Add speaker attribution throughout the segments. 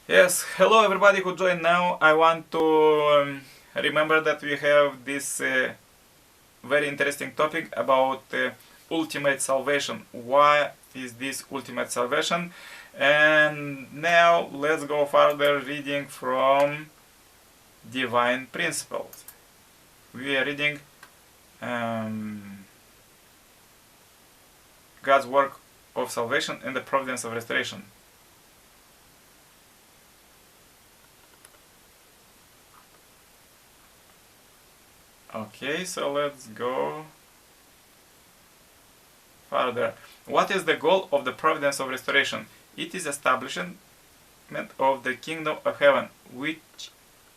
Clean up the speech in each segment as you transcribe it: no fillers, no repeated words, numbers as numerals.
Speaker 1: Yes, hello everybody who joined now. I want to remember that we have this very interesting topic about ultimate salvation. Why is this ultimate salvation? And now let's go further reading from Divine Principles. We are reading God's work of salvation and the providence of restoration. Okay, so let's go further. What is the goal of the providence of restoration? It is establishment of the kingdom of heaven, which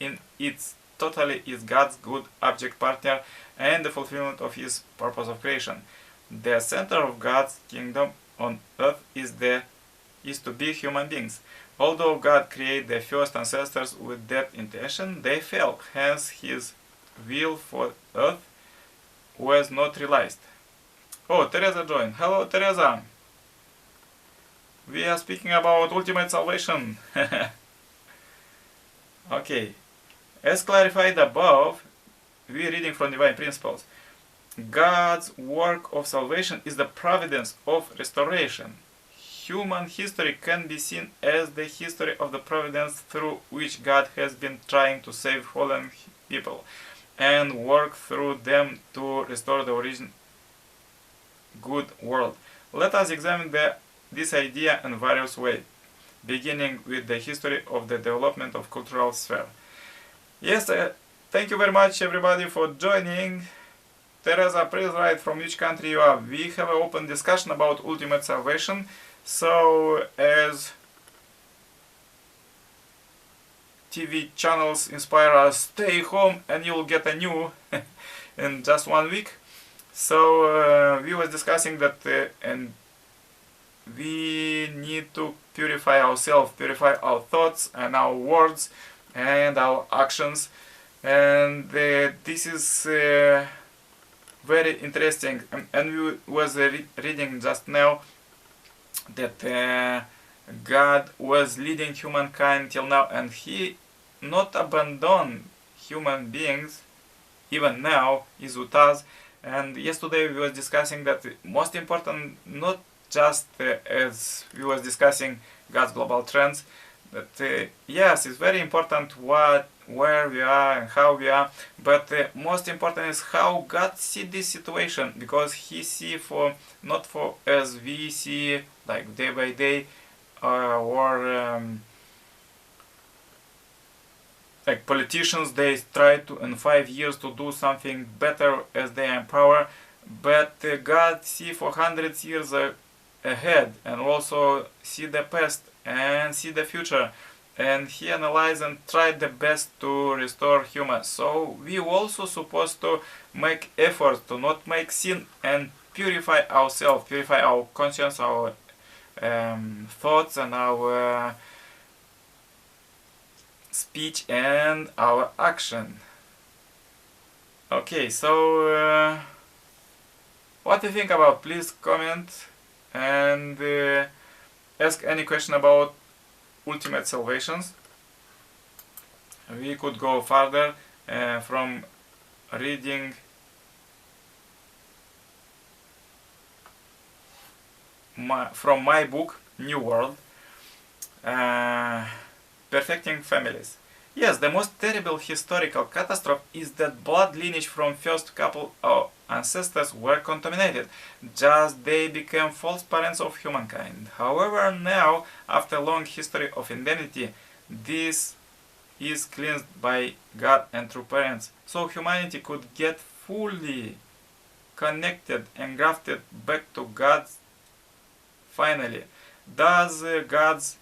Speaker 1: in its totally is God's good object partner and the fulfillment of his purpose of creation. The center of God's kingdom on earth is to be human beings. Although God created the first ancestors with that intention, they fell, hence his will for earth was not realized. Oh, Teresa joined. Hello, Teresa. We are speaking about ultimate salvation. Okay. As clarified above, we are reading from Divine Principles. God's work of salvation is the providence of restoration. Human history can be seen as the history of the providence through which God has been trying to save fallen people and work through them to restore the original good world. Let us examine this idea in various ways, beginning with the history of the development of cultural sphere. Yes, thank you very much everybody for joining. Teresa, please write from which country you are. We have an open discussion about ultimate salvation. So, as TV channels inspire us, stay home and you'll get a new in just 1 week. So we was discussing that and we need to purify ourselves, purify our thoughts and our words and our actions, and this is very interesting. And we was reading just now that God was leading humankind till now, and he not abandoned human beings. Even now is with us. And yesterday we was discussing that most important, not just as we was discussing God's global trends, that yes, it's very important where we are and how we are, but most important is how God see this situation, because he see for not for as we see like day by day or like politicians, they try to in 5 years to do something better as they are in power, but God see for hundreds years ahead and also see the past and see the future, and he analyzed and tried the best to restore humans. So we also supposed to make efforts to not make sin and purify ourselves, purify our conscience, our thoughts and our speech and our action. Okay, so what do you think about? Please comment and ask any question about ultimate salvations. We could go further from reading from my book New World, Perfecting Families. Yes, the most terrible historical catastrophe is that blood lineage from first couple of ancestors were contaminated, just they became false parents of humankind. However, now, after a long history of identity, this is cleansed by God and true parents, so humanity could get fully connected and grafted back to God finally. Thus, God's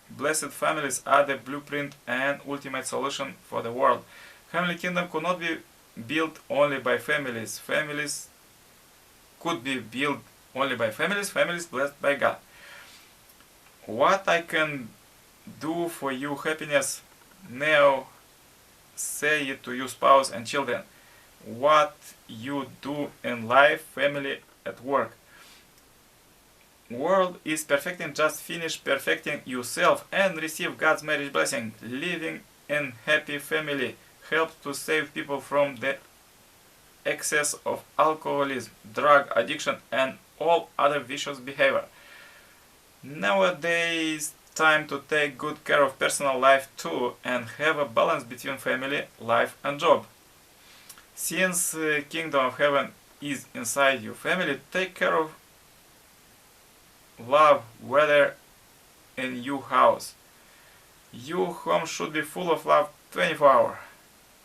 Speaker 1: blessed families are the blueprint and ultimate solution for the world. Heavenly Kingdom could not be built only by families. Families could be built only by families. Families blessed by God. What I can do for you happiness, now say it to your spouse and children. What you do in life, family, at work. world is perfecting, just finish perfecting yourself and receive God's marriage blessing. Living in happy family helps to save people from the excess of alcoholism, drug addiction, and all other vicious behavior. Nowadays, time to take good care of personal life too and have a balance between family, life, and job. Since kingdom of heaven is inside your family, take care of love whether in your house. Your home should be full of love 24 hours.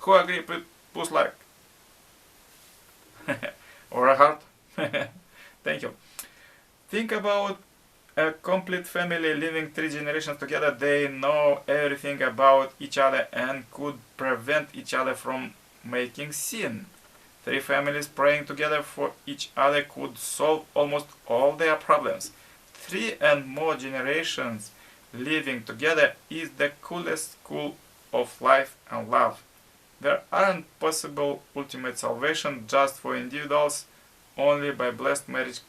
Speaker 1: Who agree? Please push like. Or a heart. Thank you. Think about a complete family living 3 generations together. They know everything about each other and could prevent each other from making sin. 3 families praying together for each other could solve almost all their problems. 3 and more generations living together is the coolest school of life and love. There aren't possible ultimate salvation just for individuals, only by blessed marriage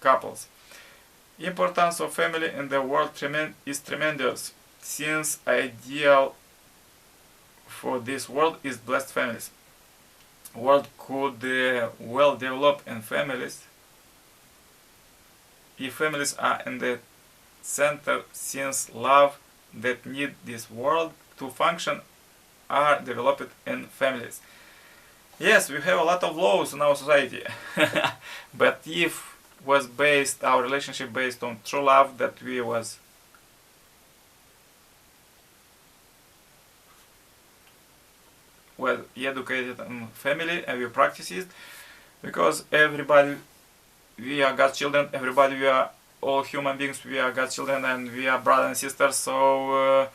Speaker 1: couples. Importance of family in the world is tremendous, since ideal for this world is blessed families. World could well develop in families if families are in the center, since love that need this world to function are developed in families. Yes, we have a lot of laws in our society, but if was based our relationship based on true love, that we was well educated in family and we practice it, because everybody, we are God's children, everybody, we are all human beings, we are God's children and we are brothers and sisters. So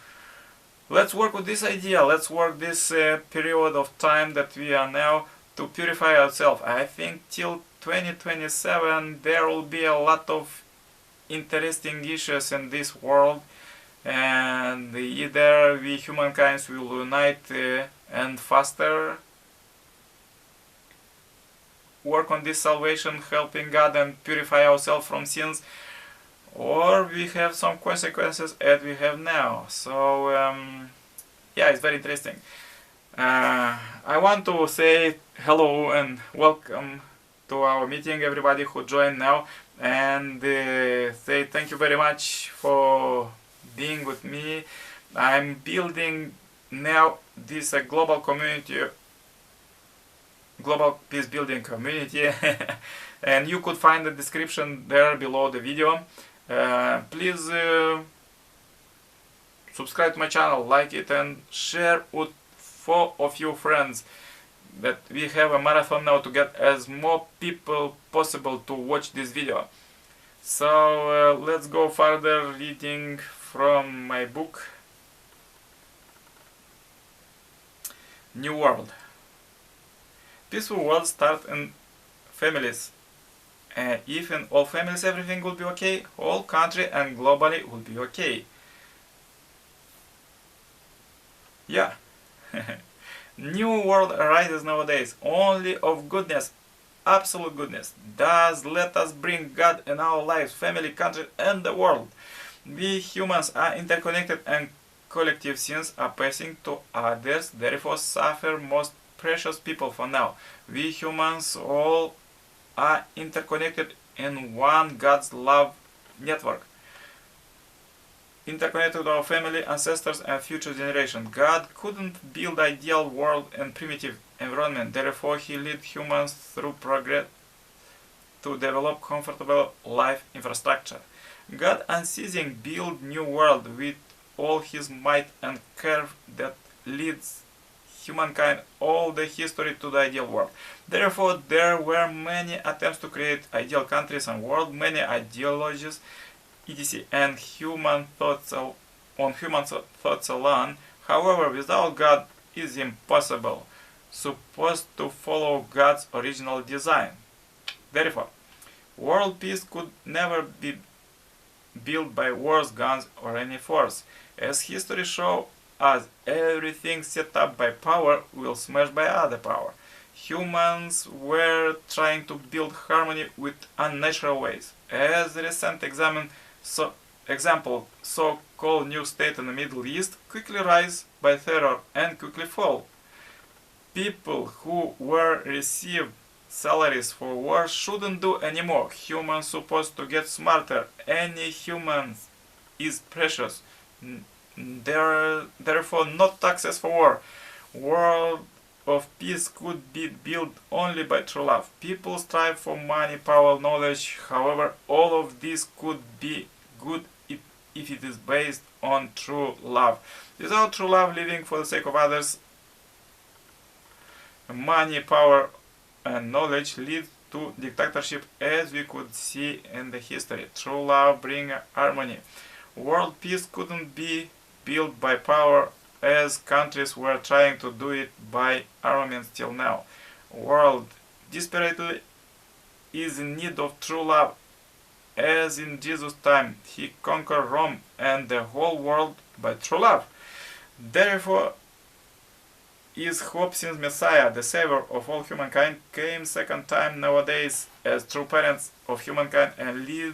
Speaker 1: let's work with this idea, let's work this period of time that we are now to purify ourselves. I think till 2027 there will be a lot of interesting issues in this world, and either we humankind will unite and faster work on this salvation, helping God and purify ourselves from sins, or we have some consequences as we have now. So yeah, it's very interesting. I want to say hello and welcome to our meeting, everybody who joined now, and say thank you very much for being with me. I'm building now this global community, global peace building community, and you could find the description there below the video. Please subscribe to my channel, like it, and share with 4 of your friends, that we have a marathon now to get as more people possible to watch this video. So let's go further reading from my book New World. Peaceful world start in families. If in all families everything will be okay, whole country and globally will be okay. Yeah. New world arises nowadays, only of goodness, absolute goodness. Does let us bring God in our lives, family, country, and the world. We humans are interconnected, and collective sins are passing to others, therefore suffer most precious people for now. We humans all are interconnected in one God's love network. Interconnected to our family, ancestors, and future generations. God couldn't build ideal world in primitive environment, therefore He led humans through progress to develop comfortable life infrastructure. God unceasing build new world with all His might and care that leads humankind all the history to the ideal world. Therefore there were many attempts to create ideal countries and world, many ideologies, etc., and human thoughts alone. However, without God is impossible, supposed to follow God's original design. Therefore, world peace could never be built by wars, guns, or any force. As history shows us, everything set up by power will smash by other power. Humans were trying to build harmony with unnatural ways. As recent example, so-called new state in the Middle East quickly rise by terror and quickly fall. People who were received salaries for war shouldn't do anymore. Humans supposed to get smarter. Any human is precious. Therefore, not taxes for war. World of peace could be built only by true love. People strive for money, power, knowledge. However, all of this could be good if it is based on true love. Without true love, living for the sake of others, money, power, and knowledge lead to dictatorship, as we could see in the history. True love brings harmony. World peace couldn't be built by power, as countries were trying to do it by armaments till now. World desperately is in need of true love, as in Jesus' time he conquered Rome and the whole world by true love. Therefore is hope, since Messiah, the Savior of all humankind, came second time nowadays as true parents of humankind and lead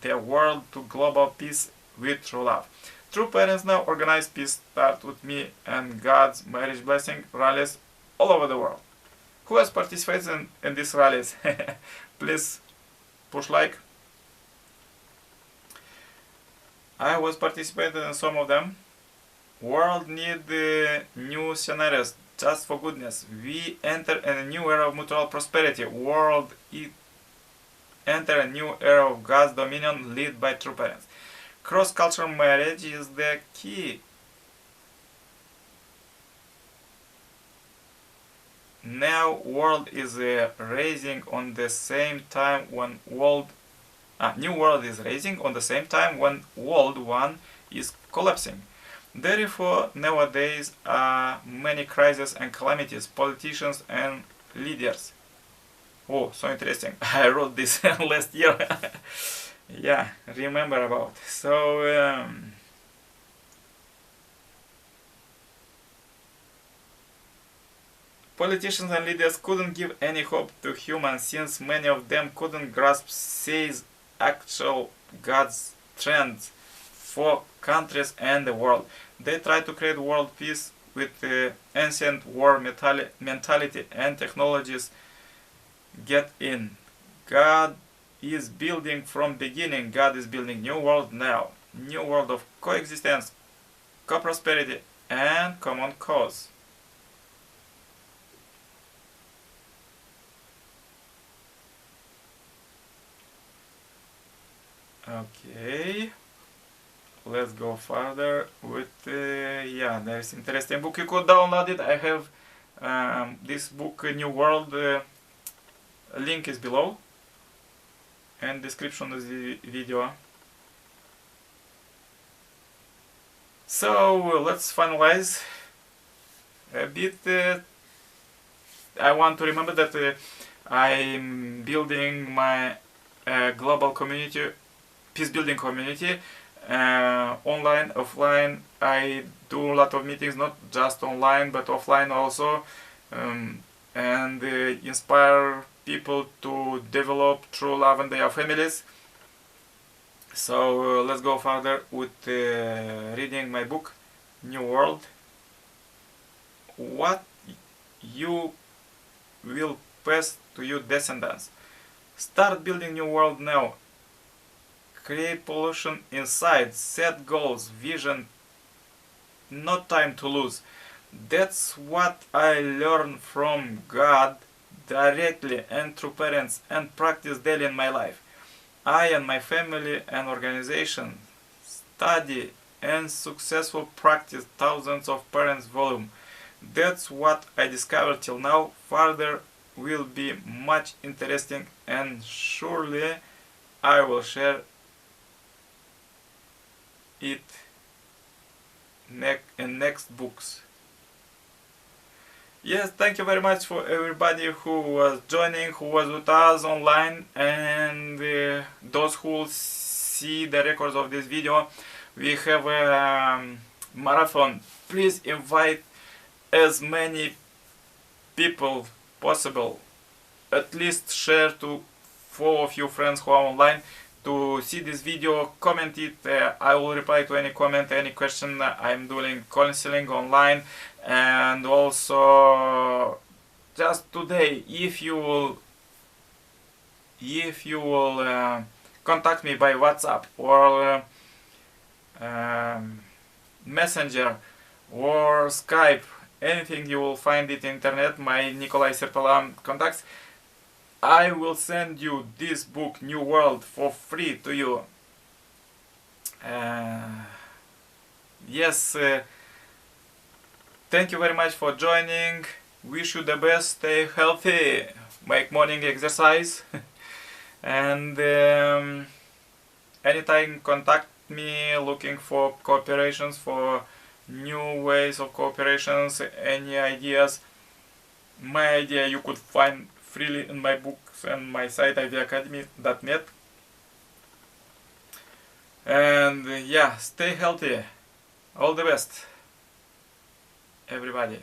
Speaker 1: the world to global peace with true love. True parents now organize peace, start with me and God's marriage blessing rallies all over the world. Who has participated in these rallies? Please push like. I was participating in some of them. World need new scenarios, just for goodness. We enter in a new era of mutual prosperity. World enter a new era of God's dominion, led by true parents. Cross-cultural marriage is the key. Now world is raising on the same time when new world is raising on the same time when world one is collapsing. Therefore, nowadays are many crises and calamities, politicians and leaders. Oh, so interesting. I wrote this last year. Yeah, remember about. So, politicians and leaders couldn't give any hope to humans, since many of them couldn't grasp says actual God's trends for countries and the world. They try to create world peace with ancient war mentality and technologies get in. God is building from beginning. God is building new world now. New world of coexistence, co-prosperity and common cause. Okay. Let's go further with yeah, there's interesting book. You could download it. I have this book, New World. Link is below and description of the video. So let's finalize a bit. I want to remember that I'm building my global community, peace building community. Online, offline. I do a lot of meetings, not just online but offline also, and inspire people to develop true love in their families. So let's go further with reading my book, New World. What you will pass to your descendants. Start building new world now. Create pollution inside, set goals, vision, no time to lose. That's what I learned from God directly and through parents and practice daily in my life. I and my family and organization study and successful practice thousands of parents' volume. That's what I discovered till now. Further will be much interesting and surely I will share it in next books. Yes, thank you very much for everybody who was joining, who was with us online, and those who will see the records of this video. We have a marathon. Please invite as many people possible. At least share to 4 of your friends who are online. to see this video, comment it. I will reply to any comment, any question. I'm doing counseling online, and also just today, if you will contact me by WhatsApp or Messenger or Skype, anything, you will find it internet, my Nikolai Sertalam contacts. I will send you this book, New World, for free to you. Yes, thank you very much for joining. Wish you the best, stay healthy, make morning exercise, and anytime contact me looking for cooperations, for new ways of cooperations, any ideas. My idea you could find freely in my books and my site ivacademy.net. And yeah, stay healthy. All the best, everybody.